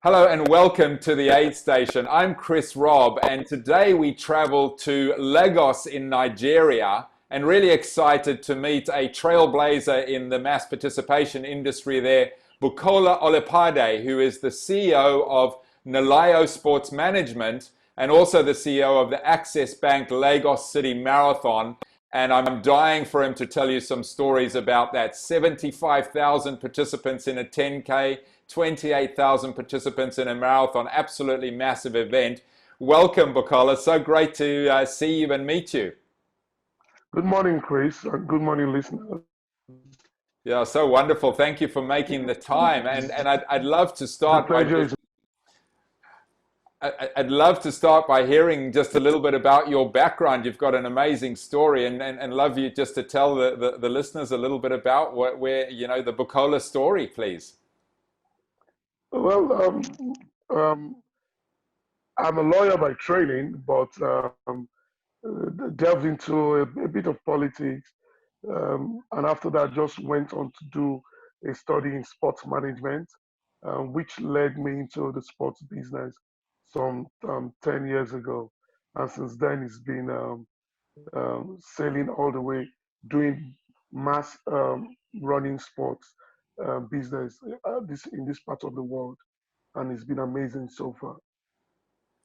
Hello and welcome to the Aid Station. I'm Chris Robb, and today we travel to Lagos in Nigeria, and really excited to meet a trailblazer in the mass participation industry there, Bukola Olopade, who is the CEO of Nalayo Sports Management and also the CEO of the Access Bank Lagos City Marathon. And I'm dying for him to tell you some stories about that. 75,000 participants in a 10K, 28,000 participants in a marathon, absolutely massive event. Welcome, Bukola. So great to see you and meet you. Good morning, Chris, and good morning, listeners. Yeah, so wonderful. Thank you for making the time. And I'd love to The start by pleasure just is I'd love to start by hearing just a little bit about your background. You've got an amazing story, and love you just to tell the listeners a little bit about the Bukola story, please. well. Um, I'm a lawyer by training, but delved into a bit of politics, and after that, just went on to do a study in sports management, which led me into the sports business some 10 years ago, and since then it's been sailing all the way, doing mass running sports business this in this part of the world, and it's been amazing so far.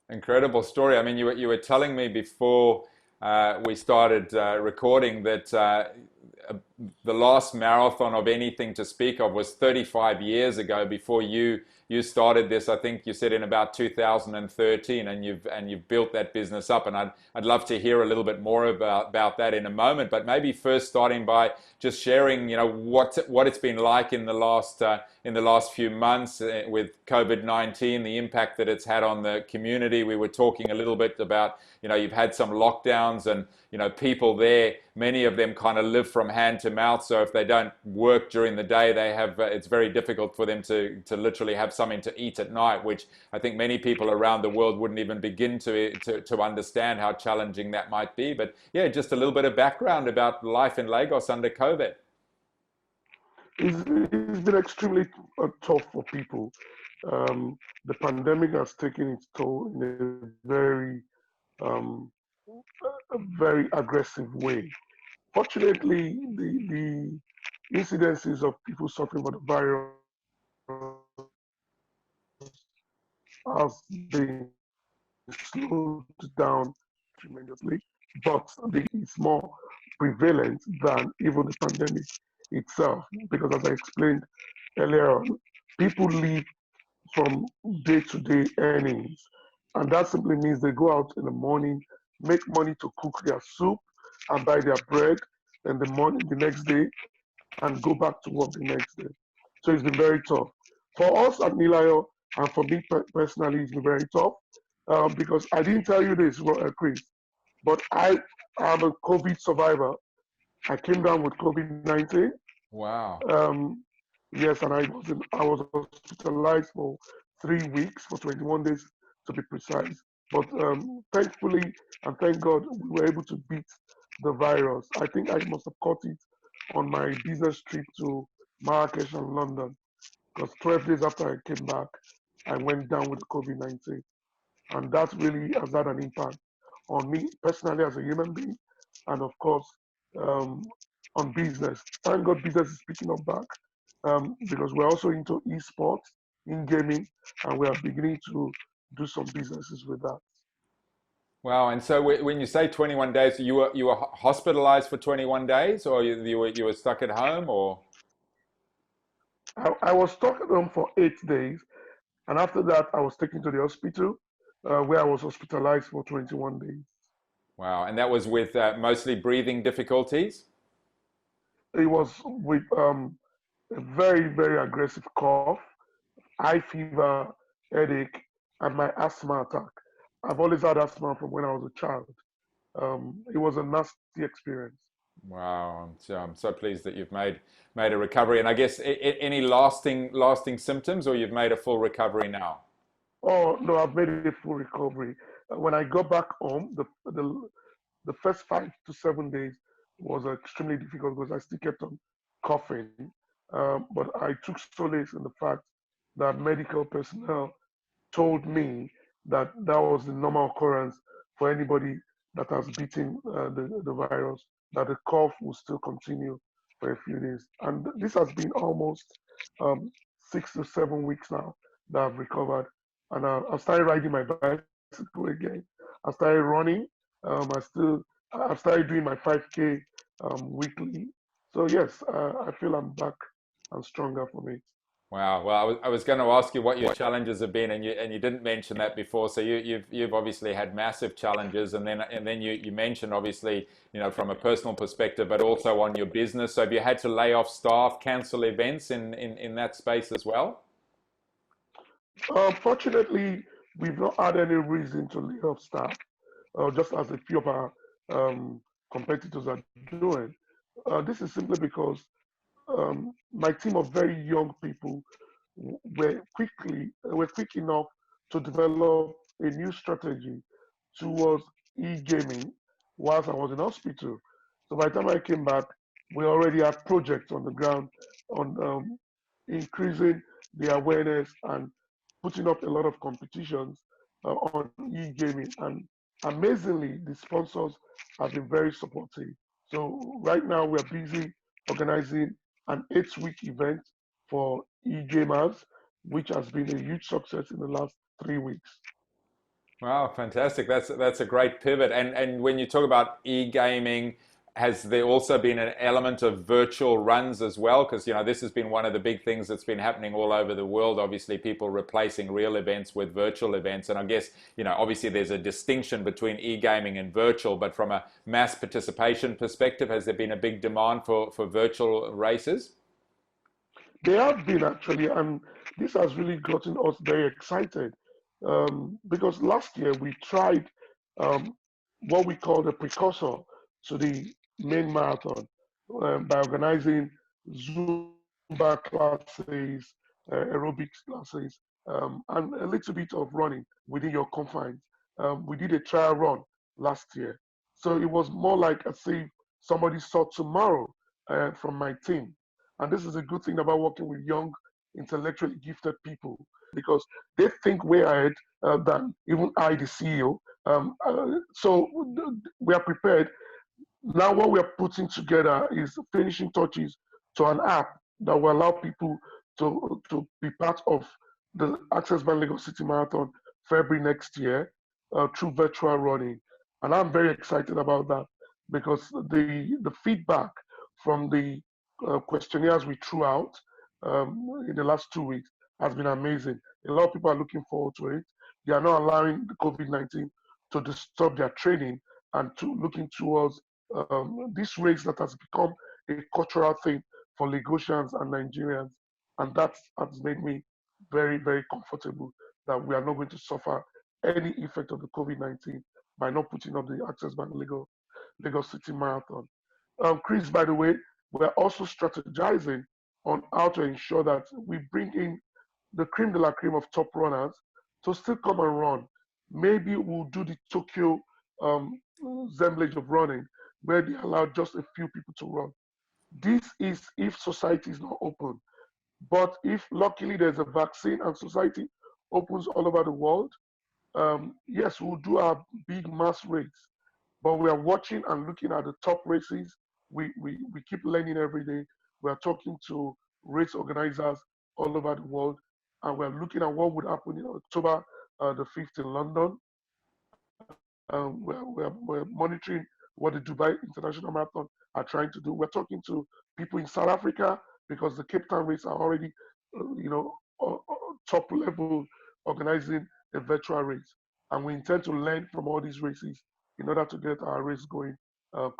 Incredible story. I mean, you were telling me before we started recording that the last marathon of anything to speak of was 35 years ago before you started this. I think you said in about 2013, and you've built that business up. And I'd love to hear a little bit more about that in a moment. But maybe first starting by just sharing, what it's been like in the last few months with COVID-19, the impact that it's had on the community. We were talking a little bit about, you've had some lockdowns, and people there, many of them kind of live from hand to mouth. So if they don't work during the day, they have it's very difficult for them to literally have something to eat at night, which I think many people around the world wouldn't even begin to understand how challenging that might be. But yeah, just a little bit of background about life in Lagos under COVID. It's been extremely tough for people. The pandemic has taken its toll in um, a very aggressive way. Fortunately, the incidences of people suffering from the virus has been slowed down tremendously, but it's more prevalent than even the pandemic itself. Because as I explained earlier on, people live from day to day earnings. And that simply means they go out in the morning, make money to cook their soup and buy their bread, and the next day, and go back to work the next day. So it's been very tough. For us at Nilayo, and for me personally, it's been very tough because I didn't tell you this, Chris, but I am a COVID survivor. I came down with COVID-19. Wow. Um, yes, and I was hospitalized for 3 weeks, for 21 days to be precise. But thankfully, and thank God, we were able to beat the virus. I think I must have caught it on my business trip to Marrakesh and London, because 12 days after I came back, I went down with COVID-19. And that really has had an impact on me personally as a human being, and of course, um, on business. Thank God business is picking up back because we're also into esports, in gaming, and we are beginning to do some businesses with that. Wow. And so when you say 21 days, you were hospitalized for 21 days, or you were stuck at home, or? I was stuck at home for 8 days, and after that, I was taken to the hospital where I was hospitalized for 21 days. Wow. And that was with mostly breathing difficulties? It was with a very, very aggressive cough, high fever, headache, and my asthma attack. I've always had asthma from when I was a child. It was a nasty experience. Wow. I'm so pleased that you've made a recovery. And I guess any lasting symptoms, or you've made a full recovery now? Oh no, I've made a full recovery. When I got back home, the first 5 to 7 days was extremely difficult because I still kept on coughing. But I took solace in the fact that medical personnel told me that that was the normal occurrence for anybody that has beaten the virus, that the cough will still continue for a few days. And this has been almost um, 6 to 7 weeks now that I've recovered. And I started riding my bicycle again. I started running. I've started doing my 5K weekly. So yes, I feel I'm back and stronger from it. Wow. Well, I was going to ask you what your challenges have been, and you didn't mention that before. So you've obviously had massive challenges, and then you mentioned obviously, from a personal perspective, but also on your business. So have you had to lay off staff, cancel events in that space as well? Fortunately, we've not had any reason to lay off staff, just as a few of our um, competitors are doing. This is simply because my team of very young people were quick enough to develop a new strategy towards e-gaming whilst I was in hospital. So by the time I came back, we already had projects on the ground on increasing the awareness and putting up a lot of competitions on e-gaming. And amazingly, the sponsors have been very supportive. So right now we're busy organizing an 8-week event for e-gamers, which has been a huge success in the last 3 weeks. Wow, fantastic. That's a great pivot. And when you talk about e-gaming, has there also been an element of virtual runs as well? Because this has been one of the big things that's been happening all over the world. Obviously, people replacing real events with virtual events. And I guess, obviously there's a distinction between e-gaming and virtual, but from a mass participation perspective, has there been a big demand for virtual races? They have been actually, and this has really gotten us very excited because last year we tried um, what we call the precursor to the main marathon by organizing Zumba classes, aerobics classes, and a little bit of running within your confines. We did a trial run last year. So it was more like as if somebody saw tomorrow from my team. And this is a good thing about working with young, intellectually gifted people because they think way ahead than even I, the CEO. So we are prepared. Now, what we are putting together is finishing touches to an app that will allow people to be part of the Access Bank Lagos City Marathon February next year through virtual running. And I'm very excited about that because the feedback from the questionnaires we threw out in the last 2 weeks has been amazing. A lot of people are looking forward to it. They are not allowing the COVID-19 to disturb their training and to looking towards this race that has become a cultural thing for Lagosians and Nigerians. And that has made me very, very comfortable that we are not going to suffer any effect of the COVID-19 by not putting up the Access Bank Lagos City Marathon. Chris, by the way, we're also strategizing on how to ensure that we bring in the cream de la cream of top runners to still come and run. Maybe we'll do the Tokyo assemblage of running where they allow just a few people to run. This is if society is not open. But if luckily there's a vaccine and society opens all over the world, yes, we'll do our big mass race. But we are watching and looking at the top races. We keep learning every day. We are talking to race organizers all over the world. And we're looking at what would happen in October the 5th in London. We're monitoring what the Dubai International Marathon are trying to do. We're talking to people in South Africa because the Cape Town race are already, top level organizing a virtual race. And we intend to learn from all these races in order to get our race going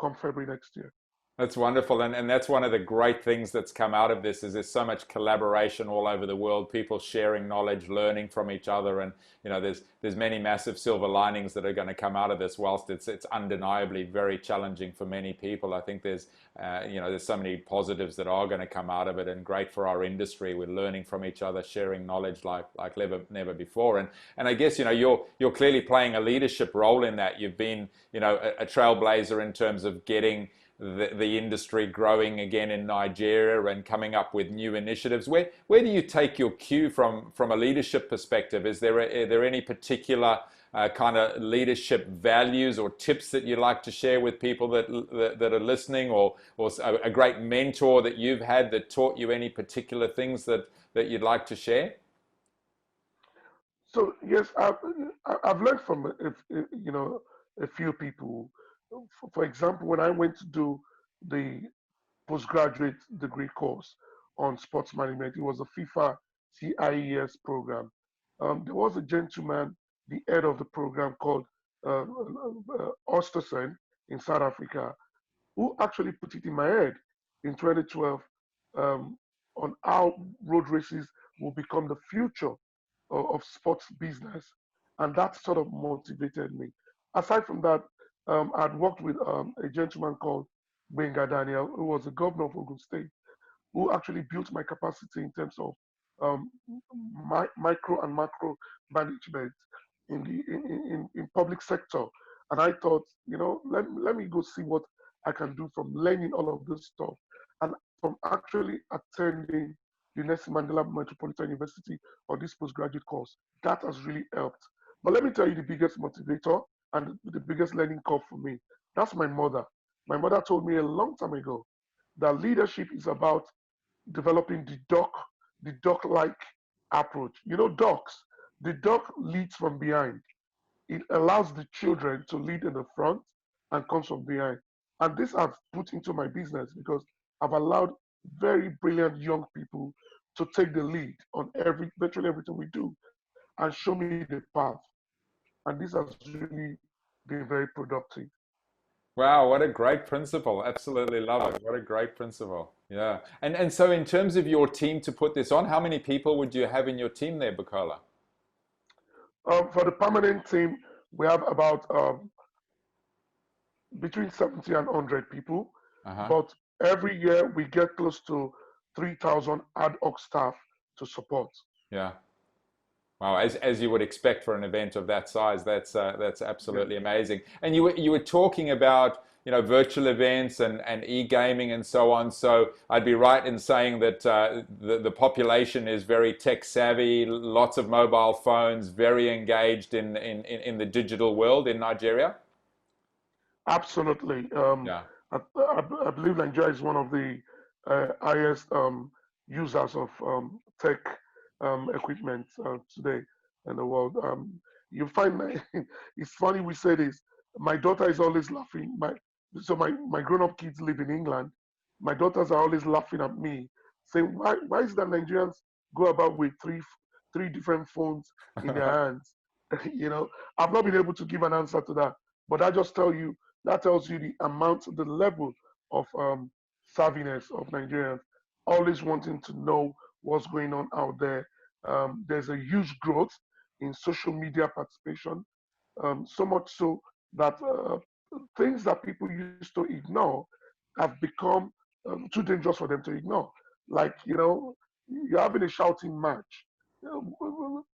come February next year. That's wonderful, and that's one of the great things that's come out of this is there's so much collaboration all over the world, people sharing knowledge, learning from each other, and there's many massive silver linings that are going to come out of this. Whilst it's undeniably very challenging for many people, I think there's so many positives that are going to come out of it, and great for our industry. We're learning from each other, sharing knowledge like never before, and I guess you're clearly playing a leadership role in that. You've been a trailblazer in terms of getting the industry growing again in Nigeria and coming up with new initiatives. Where do you take your cue from a leadership perspective? Are there any particular kind of leadership values or tips that you'd like to share with people that are listening, or a great mentor that you've had that taught you any particular things that you'd like to share? So yes, I've learned from a few people. For example, when I went to do the postgraduate degree course on sports management, it was a FIFA CIES program. There was a gentleman, the head of the program called Ostersen in South Africa, who actually put it in my head in 2012 um, on how road races will become the future of sports business. And that sort of motivated me. Aside from that, I'd worked with a gentleman called Benga Daniel, who was the governor of Ogun State, who actually built my capacity in terms of um, micro and macro management in the in public sector. And I thought, let me go see what I can do from learning all of this stuff and from actually attending the Nelson Mandela Metropolitan University or this postgraduate course. That has really helped. But let me tell you the biggest motivator and the biggest learning curve for me. That's my mother. My mother told me a long time ago that leadership is about developing the duck-like approach. You know, ducks, the duck leads from behind. It allows the children to lead in the front and comes from behind. And this I've put into my business because I've allowed very brilliant young people to take the lead on virtually everything we do and show me the path. And this has really been very productive. Wow, what a great principle. Absolutely love it. What a great principle. Yeah. And so in terms of your team to put this on, how many people would you have in your team there, Bukola? For the permanent team, we have about between 70 and 100 people, Uh-huh. but every year we get close to 3,000 ad hoc staff to support. Yeah. Wow, as you would expect for an event of that size, that's Yeah, absolutely amazing. And you were talking about virtual events and e-gaming and so on. So I'd be right in saying that the population is very tech savvy, lots of mobile phones, very engaged in the digital world in Nigeria. absolutely. Yeah. I believe Nigeria is one of the highest users of tech equipment today in the world. You find it's funny we say this. My daughter is always laughing. My grown-up kids live in England. My daughters are always laughing at me, saying, "Why is that Nigerians go about with three different phones in their hands?" you know, I've not been able to give an answer to that, but that tells you the amount, the level of savviness of Nigerians, always wanting to know what's going on out there. There's a huge growth in social media participation, so much so that things that people used to ignore have become too dangerous for them to ignore. Like, you're having a shouting match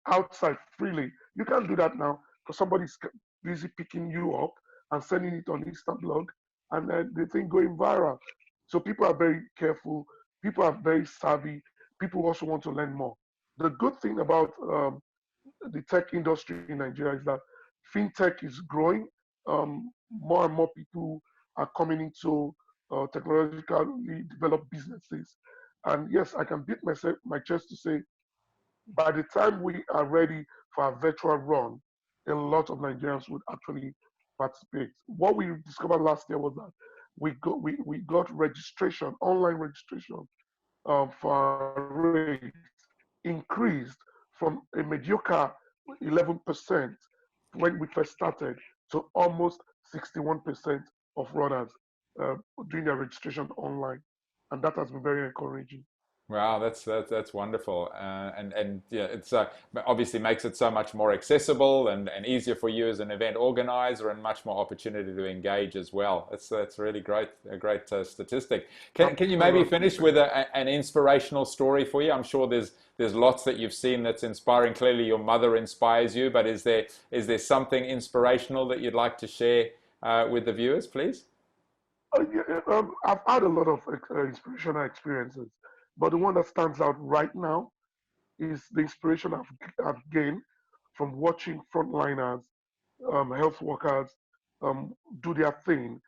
outside freely. You can't do that now because somebody's busy picking you up and sending it on Insta blog, and the thing going viral. So people are very careful. People are very savvy. People also want to learn more. The good thing about the tech industry in Nigeria is that fintech is growing. More and more people are coming into technologically developed businesses. And yes, I can beat my chest to say by the time we are ready for a virtual run, a lot of Nigerians would actually participate. What we discovered last year was that we got registration, online registration for our race increased from a mediocre 11% when we first started to almost 61% of runners uh, doing their registration online. And that has been very encouraging. Wow, that's wonderful, and yeah, it's obviously makes it so much more accessible and easier for you as an event organizer, and much more opportunity to engage as well. That's really great, a great statistic. Can you maybe finish Absolutely. with an inspirational story for you? I'm sure there's lots that you've seen that's inspiring. Clearly, your mother inspires you, but is there something inspirational that you'd like to share with the viewers, please? Yeah, I've had a lot of inspirational experiences, but the one that stands out right now is the inspiration I've gained from watching frontliners, health workers do their thing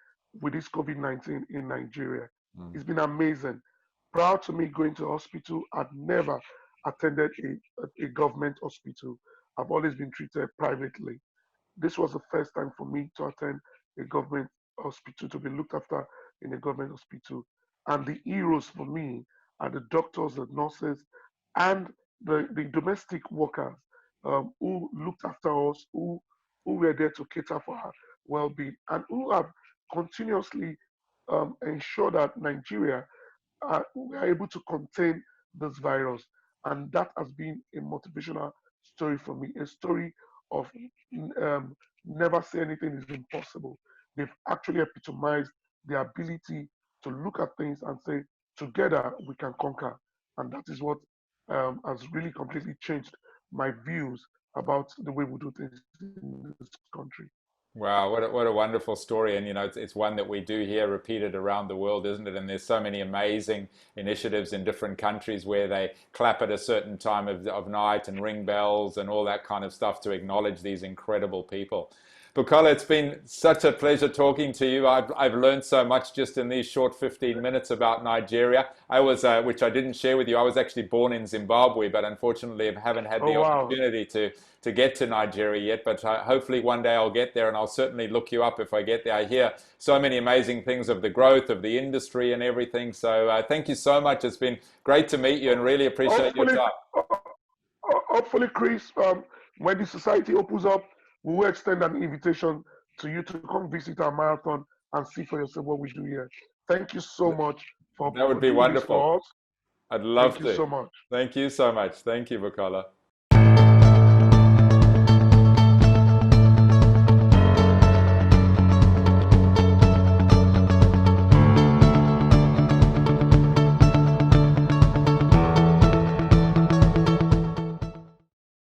with this COVID-19 in Nigeria. Mm. It's been amazing. Prior to me going to hospital, I'd never attended a government hospital. I've always been treated privately. This was the first time for me to attend a government hospital, to be looked after in a government hospital. And the heroes for me are the doctors, the nurses, and the domestic workers who looked after us, who were there to cater for our well-being, and who have continuously ensured that Nigeria we are able to contain this virus. And that has been a motivational story for me, a story of um, never say anything is impossible. They've actually epitomized the ability to look at things and say, together we can conquer. And that is what has really completely changed my views about the way we do things in this country. Wow, what a wonderful story. And, you know, it's one that we do hear repeated around the world, isn't it? And there's so many amazing initiatives in different countries where they clap at a certain time of night and ring bells and all that kind of stuff to acknowledge these incredible people. Bukola, it's been such a pleasure talking to you. I've learned so much just in these short 15 minutes about Nigeria. I was, which I didn't share with you, I was actually born in Zimbabwe, but unfortunately I haven't had Oh, the wow. opportunity to get to Nigeria yet. But hopefully one day I'll get there, and I'll certainly look you up if I get there. I hear so many amazing things of the growth of the industry and everything. So thank you so much. It's been great to meet you and really appreciate your Hopefully, time. hopefully, Chris, when the society opens up, we will extend an invitation to you to come visit our marathon and see for yourself what we do here. Thank you so much That would for be doing this wonderful. for us. I'd Thank love you to. so much. Thank you so much. Thank you, Bukola.